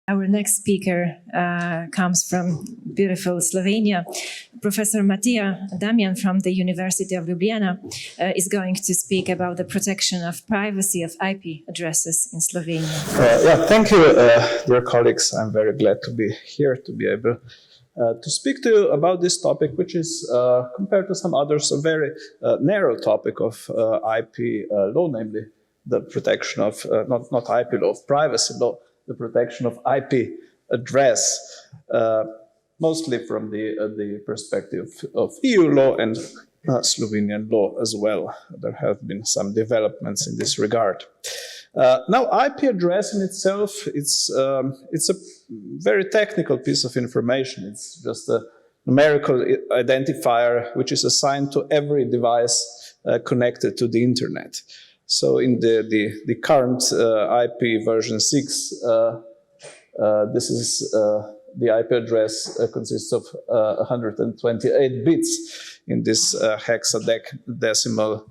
Our next speaker comes from beautiful Slovenia. Professor Matija Damjan from the University of Ljubljana is going to speak about the protection of privacy of IP addresses in Slovenia. Thank you, dear colleagues. I'm very glad to be here, to be able to speak to you about this topic, which is, compared to some others, a very narrow topic of IP law, namely the protection of, not IP law, of privacy law, the protection of IP address, mostly from the perspective of EU law and Slovenian law as well. There have been some developments in this regard. Now, IP address in itself, it's a very technical piece of information. It's just a numerical identifier which is assigned to every device connected to the internet. So in the current IP version 6, this is the IP address consists of 128 bits in this hexadecimal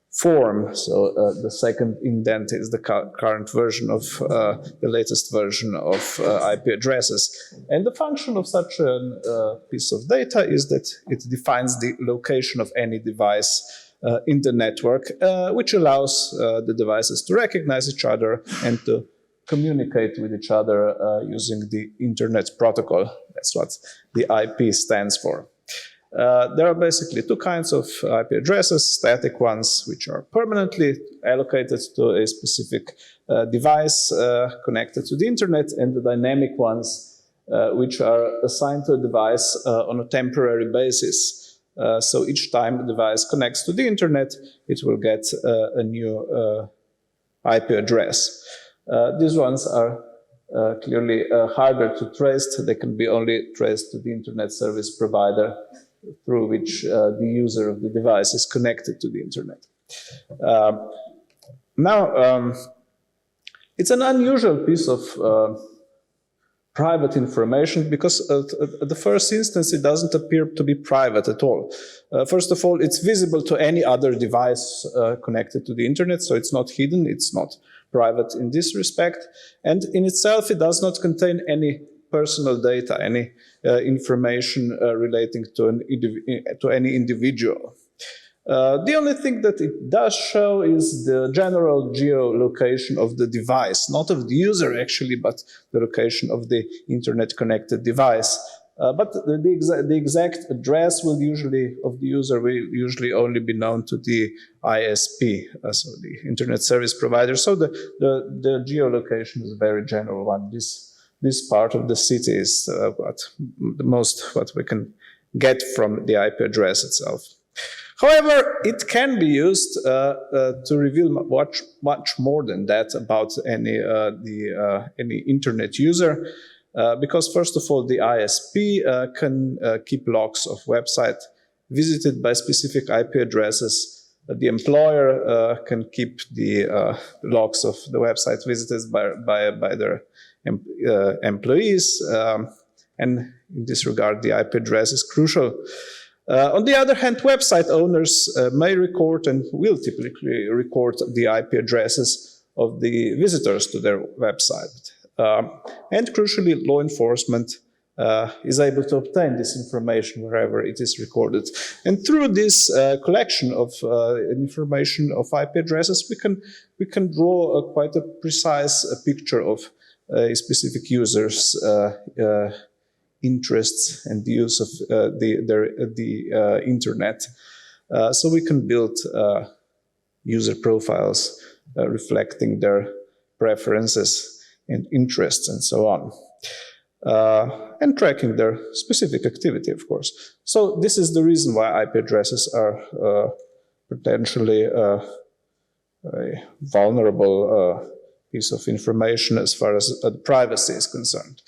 form. So the second indent is the current version of the latest version of IP addresses. And the function of such a piece of data is that it defines the location of any device in the network, which allows the devices to recognize each other and to communicate with each other using the Internet protocol. That's what the IP stands for. There are basically two kinds of IP addresses: static ones, which are permanently allocated to a specific device connected to the Internet, and the dynamic ones, which are assigned to a device on a temporary basis. So each time the device connects to the internet, it will get a new IP address. These ones are clearly harder to trace. They can be only traced to the internet service provider through which the user of the device is connected to the internet. Now, it's an unusual piece of private information because at the first instance it doesn't appear to be private at all. First of all, it's visible to any other device connected to the internet, so it's not hidden, it's not private in this respect, and in itself it does not contain any personal data, any information relating to any individual. The only thing that it does show is the general geolocation of the device, not of the user actually, but the location of the internet-connected device. But the exact address of the user will usually only be known to the ISP, so the internet service provider. So the geolocation is a very general one. This part of the city is what we can get from the IP address itself. However, it can be used to reveal much more than that about any internet user, because first of all, the ISP can keep logs of website visited by specific IP addresses. The employer can keep the logs of the website visited by their employees, and in this regard, the IP address is crucial. On the other hand, website owners may record and will typically record the IP addresses of the visitors to their website. And crucially, law enforcement is able to obtain this information wherever it is recorded. And through this collection of information of IP addresses, we can draw quite a precise picture of a specific user's interests and the use of the internet. So we can build user profiles reflecting their preferences and interests and so on. And tracking their specific activity, of course. So this is the reason why IP addresses are potentially a vulnerable piece of information as far as privacy is concerned.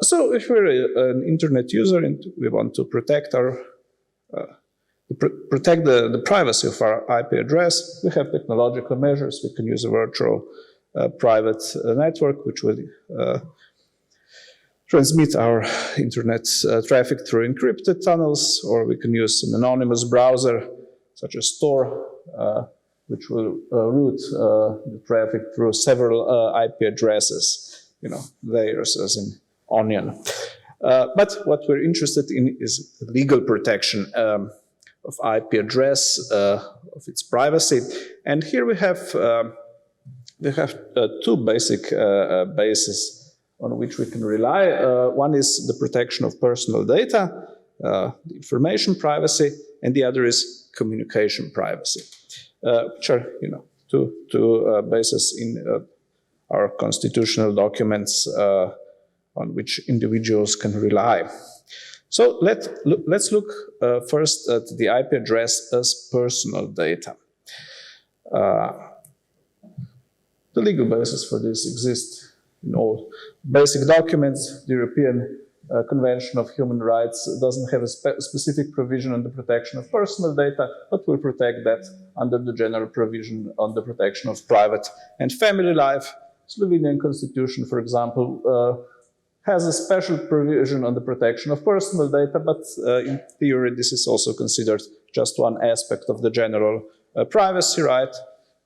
So if we're an internet user and we want to protect the privacy of our IP address, we have technological measures. We can use a virtual private network which will transmit our internet traffic through encrypted tunnels, or we can use an anonymous browser such as Tor, which will route the traffic through several IP addresses. layers, as in onion. But what we're interested in is legal protection of IP address, of its privacy. And here we have two basic bases on which we can rely. One is the protection of personal data, the information privacy, and the other is communication privacy, which are two bases in our constitutional documents on which individuals can rely. So let's look first at the IP address as personal data. The legal basis for this exists in all basic documents. The European Convention of Human Rights doesn't have a specific provision on the protection of personal data, but will protect that under the general provision on the protection of private and family life. Slovenian constitution, for example, has a special provision on the protection of personal data, but in theory this is also considered just one aspect of the general privacy right.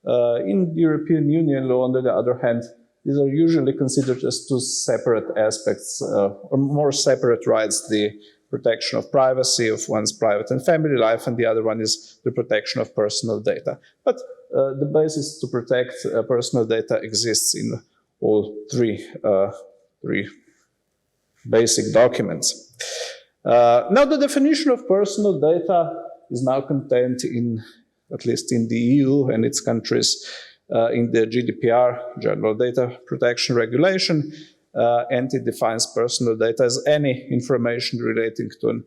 In the European Union law, on the other hand, these are usually considered as two separate aspects, or more separate rights, the protection of privacy of one's private and family life, and the other one is the protection of personal data. But the basis to protect personal data exists in all three basic documents. Now, the definition of personal data is now contained in, at least in the EU and its countries, in the GDPR, General Data Protection Regulation, and it defines personal data as any information relating to an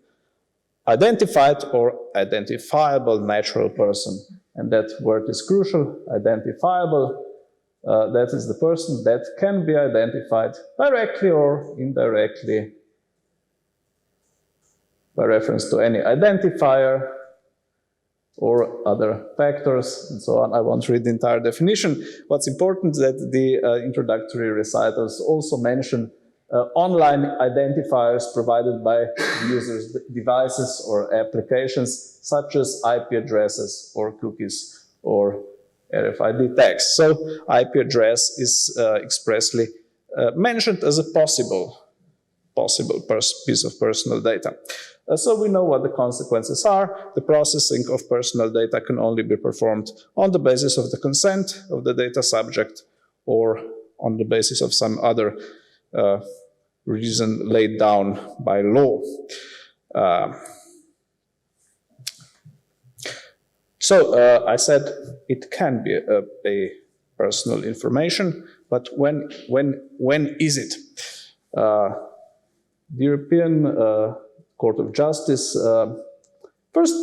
identified or identifiable natural person. And that word is crucial, identifiable. That is the person that can be identified directly or indirectly by reference to any identifier or other factors, and so on. I won't read the entire definition. What's important is that the introductory recitals also mention online identifiers provided by users' devices or applications, such as IP addresses or cookies or RFID tags. So IP address is expressly mentioned as a possible piece of personal data. So we know what the consequences are. The processing of personal data can only be performed on the basis of the consent of the data subject or on the basis of some other reason laid down by law. So I said it can be a personal information, but when is it? The European Court of Justice first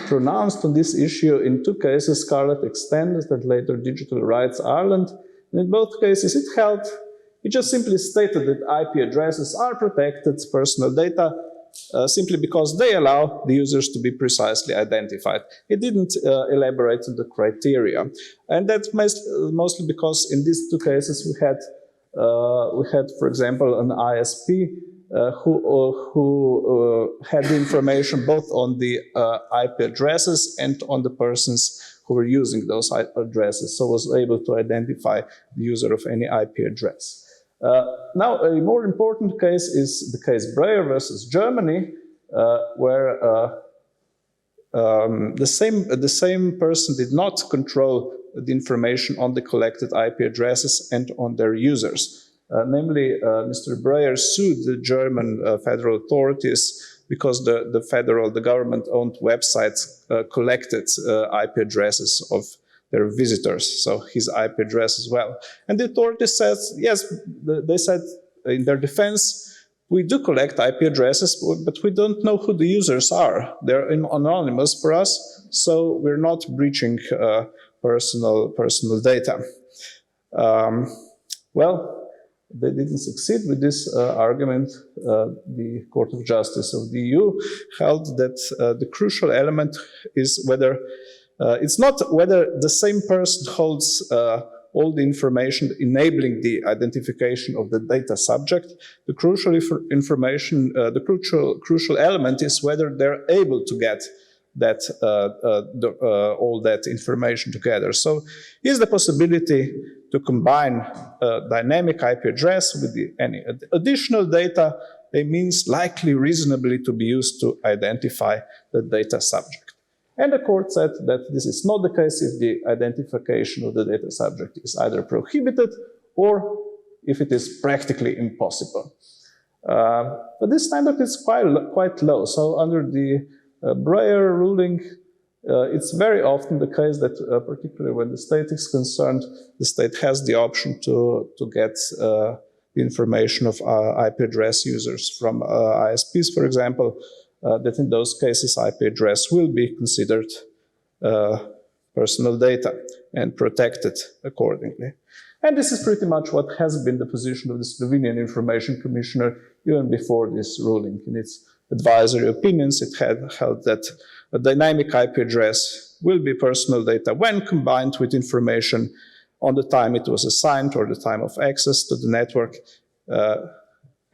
pronounced on this issue in two cases, Scarlett Extended and later Digital Rights Ireland. And in both cases it just simply stated that IP addresses are protected personal data simply because they allow the users to be precisely identified. It didn't elaborate on the criteria. And that's mostly because in these two cases we had, for example, an ISP who had the information both on the IP addresses and on the persons who were using those IP addresses, so was able to identify the user of any IP address. Now, a more important case is the case Breyer versus Germany, where the same person did not control the information on the collected IP addresses and on their users. Namely, Mr. Breyer sued the German federal authorities because the government-owned websites collected IP addresses of their visitors, so his IP address as well. And the authorities said, yes, they said in their defense, we do collect IP addresses, but we don't know who the users are. They're anonymous for us, so we're not breaching personal data. Well, they didn't succeed with this argument. The Court of Justice of the EU held that the crucial element is whether it's not whether the same person holds all the information enabling the identification of the data subject. The crucial information, the crucial element is whether they're able to get that all that information together. So is the possibility to combine a dynamic IP address with any additional data, it means likely reasonably to be used to identify the data subject. And the court said that this is not the case if the identification of the data subject is either prohibited or if it is practically impossible. But this standard is quite low. So under the Breyer ruling, it's very often the case that, particularly when the state is concerned, the state has the option to get the information of IP address users from ISPs, for example, that in those cases IP address will be considered personal data and protected accordingly. And this is pretty much what has been the position of the Slovenian Information Commissioner even before this ruling. In its advisory opinions, it had held that a dynamic IP address will be personal data when combined with information on the time it was assigned or the time of access to the network,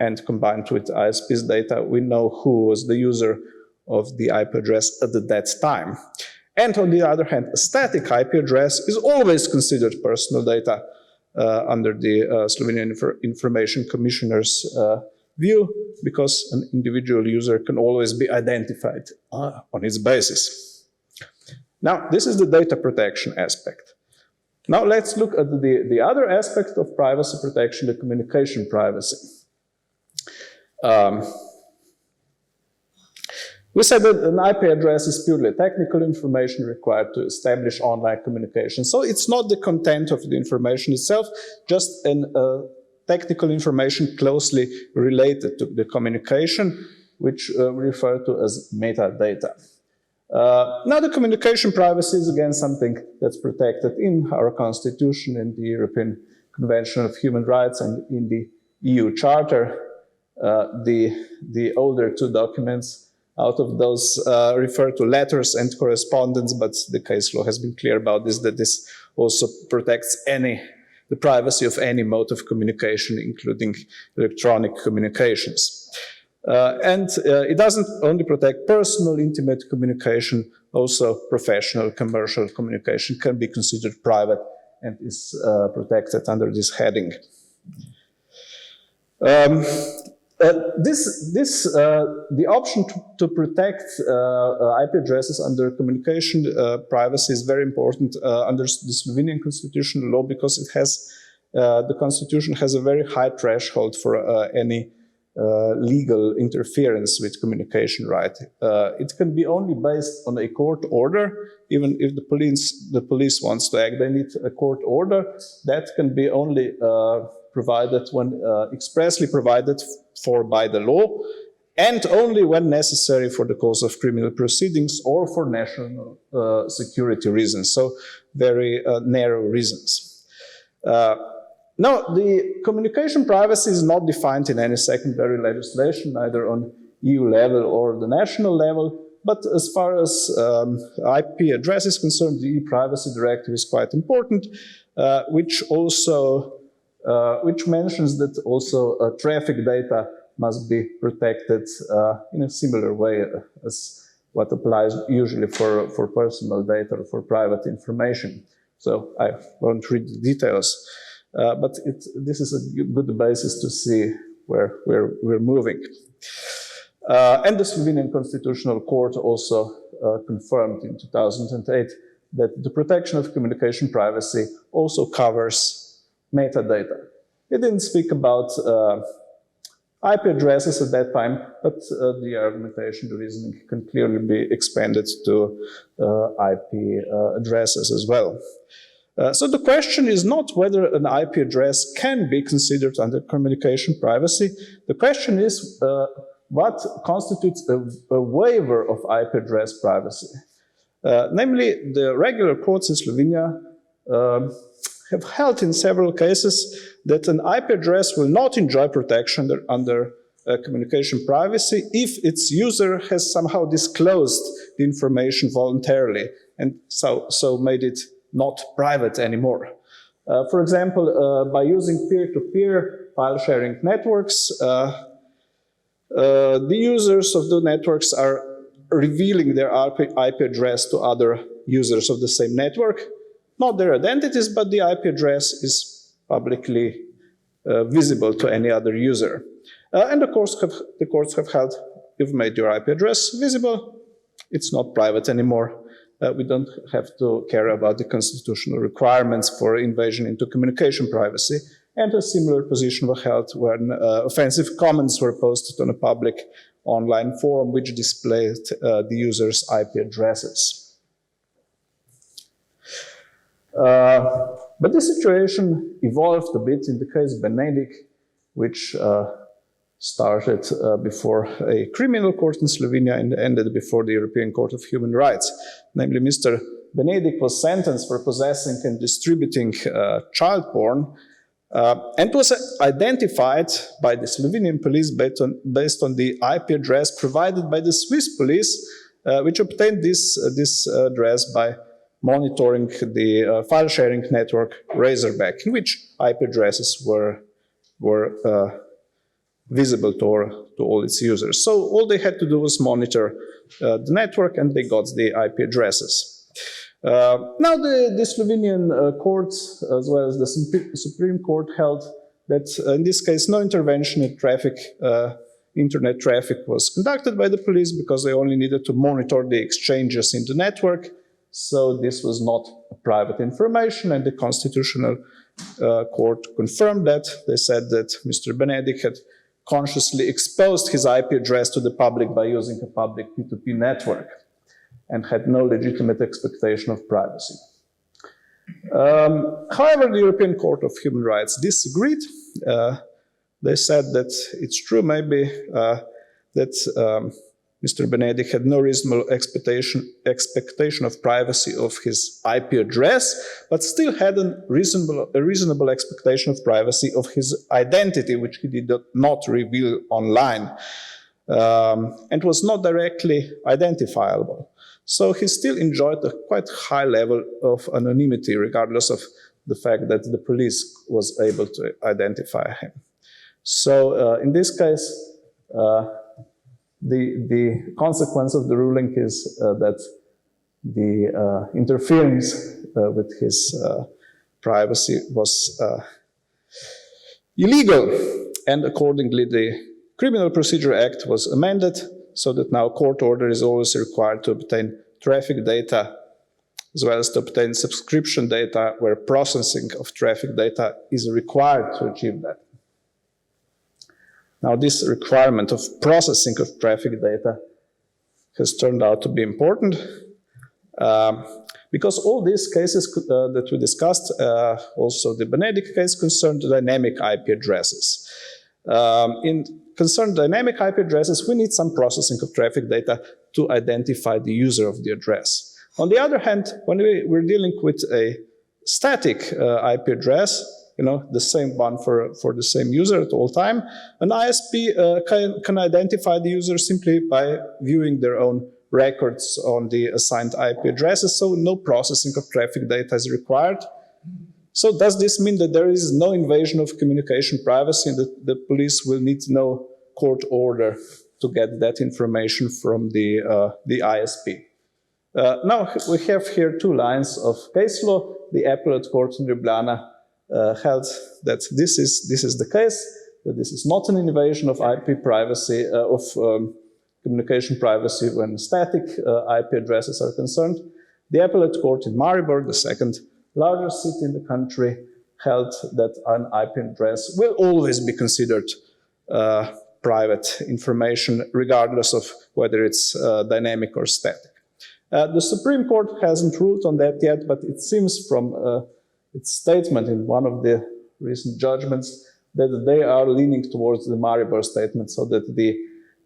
and combined with ISP's data, we know who was the user of the IP address at that time. And on the other hand, a static IP address is always considered personal data under the Slovenian Information Commissioner's view, because an individual user can always be identified on its basis. Now, this is the data protection aspect. Now, let's look at the other aspect of privacy protection, the communication privacy. We said that an IP address is purely technical information required to establish online communication. So it's not the content of the information itself, just technical information closely related to the communication, which we refer to as metadata. Now, the communication privacy is again something that's protected in our Constitution, in the European Convention of Human Rights, and in the EU Charter. The older two documents out of those refer to letters and correspondence, but the case law has been clear about this, that this also protects the privacy of any mode of communication, including electronic communications. And it doesn't only protect personal, intimate communication, also professional, commercial communication can be considered private and is protected under this heading. The option to protect IP addresses under communication privacy is very important under the Slovenian constitutional law, because it has the constitution has a very high threshold for any legal interference with communication right. It can be only based on a court order. Even if the police wants to act, they need a court order. That can be only provided when expressly provided for by the law, and only when necessary for the cause of criminal proceedings or for national security reasons. So very narrow reasons. Now, the communication privacy is not defined in any secondary legislation, either on EU level or the national level. But as far as IP address is concerned, the e-privacy directive is quite important, which mentions that also traffic data must be protected in a similar way as what applies usually for personal data or for private information. So I won't read the details, but this is a good basis to see where we're moving. And the Slovenian Constitutional Court also confirmed in 2008 that the protection of communication privacy also covers metadata. It didn't speak about IP addresses at that time, but the argumentation, the reasoning can clearly be expanded to IP addresses as well. So the question is not whether an IP address can be considered under communication privacy. The question is what constitutes a waiver of IP address privacy. Namely, the regular courts in Slovenia have held in several cases that an IP address will not enjoy protection under communication privacy if its user has somehow disclosed the information voluntarily and so made it not private anymore. For example, by using peer-to-peer file sharing networks, the users of the networks are revealing their IP address to other users of the same network. Not their identities, but the IP address is publicly visible to any other user. And the courts have held, you've made your IP address visible, it's not private anymore. We don't have to care about the constitutional requirements for invasion into communication privacy. And a similar position was held when offensive comments were posted on a public online forum which displayed the user's IP addresses. But the situation evolved a bit in the case Benedict, which started before a criminal court in Slovenia and ended before the European Court of Human Rights. Namely, Mr. Benedict was sentenced for possessing and distributing child porn and was identified by the Slovenian police based on the IP address provided by the Swiss police, which obtained this address by monitoring the file-sharing network Razorback, in which IP addresses were visible to all its users. So all they had to do was monitor the network, and they got the IP addresses. Now the Slovenian courts, as well as the Supreme Court, held that in this case no intervention in internet traffic was conducted by the police because they only needed to monitor the exchanges in the network. So this was not private information, and the Constitutional Court confirmed that. They said that Mr. Benedict had consciously exposed his IP address to the public by using a public P2P network and had no legitimate expectation of privacy. However, the European Court of Human Rights disagreed. They said that it's true maybe that Mr. Benedict had no reasonable expectation of privacy of his IP address, but still had a reasonable expectation of privacy of his identity, which he did not reveal online, and was not directly identifiable. So he still enjoyed a quite high level of anonymity, regardless of the fact that the police was able to identify him. So in this case, the consequence of the ruling is that the interference with his privacy was illegal, and accordingly the Criminal Procedure Act was amended so that now court order is always required to obtain traffic data as well as to obtain subscription data where processing of traffic data is required to achieve that. Now, this requirement of processing of traffic data has turned out to be important because all these cases that we discussed, also the Benedict case, concerned dynamic IP addresses. In concerned dynamic IP addresses, we need some processing of traffic data to identify the user of the address. On the other hand, when we're dealing with a static IP address, the same one for the same user at all time, an ISP can identify the user simply by viewing their own records on the assigned IP addresses, so no processing of traffic data is required. So does this mean that there is no invasion of communication privacy and that the police will need no court order to get that information from the ISP? Now we have here two lines of case law. The Appellate Court in Ljubljana held that this is the case, that this is not an invasion of IP privacy, communication privacy when static IP addresses are concerned. The Appellate Court in Maribor, the second largest city in the country, held that an IP address will always be considered private information, regardless of whether it's dynamic or static. The Supreme Court hasn't ruled on that yet, but it seems from its statement in one of the recent judgments that they are leaning towards the Maribor statement, so that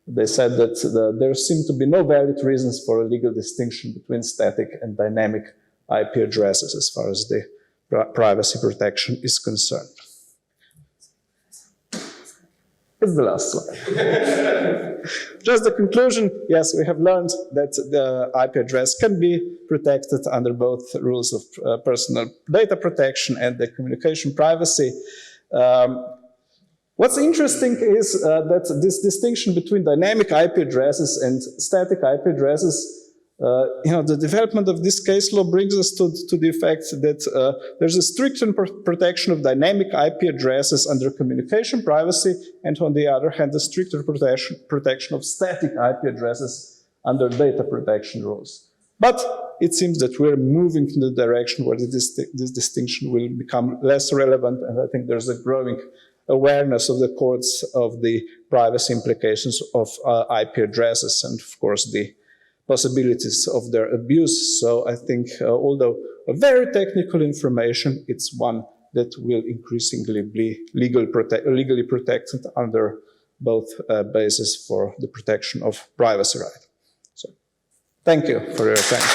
they said that there seem to be no valid reasons for a legal distinction between static and dynamic IP addresses as far as the privacy protection is concerned. It's the last slide. Just the conclusion, yes, we have learned that the IP address can be protected under both rules of personal data protection and the communication privacy. What's interesting is that this distinction between dynamic IP addresses and static IP addresses, the development of this case law brings us to the effect that there's a stricter protection of dynamic IP addresses under communication privacy, and on the other hand, a stricter protection of static IP addresses under data protection rules. But it seems that we're moving in the direction where this distinction will become less relevant, and I think there's a growing awareness of the courts of the privacy implications of IP addresses and, of course, the possibilities of their abuse. So I think, although a very technical information, it's one that will increasingly be legally protected under both bases for the protection of privacy right. So, thank you for your attention.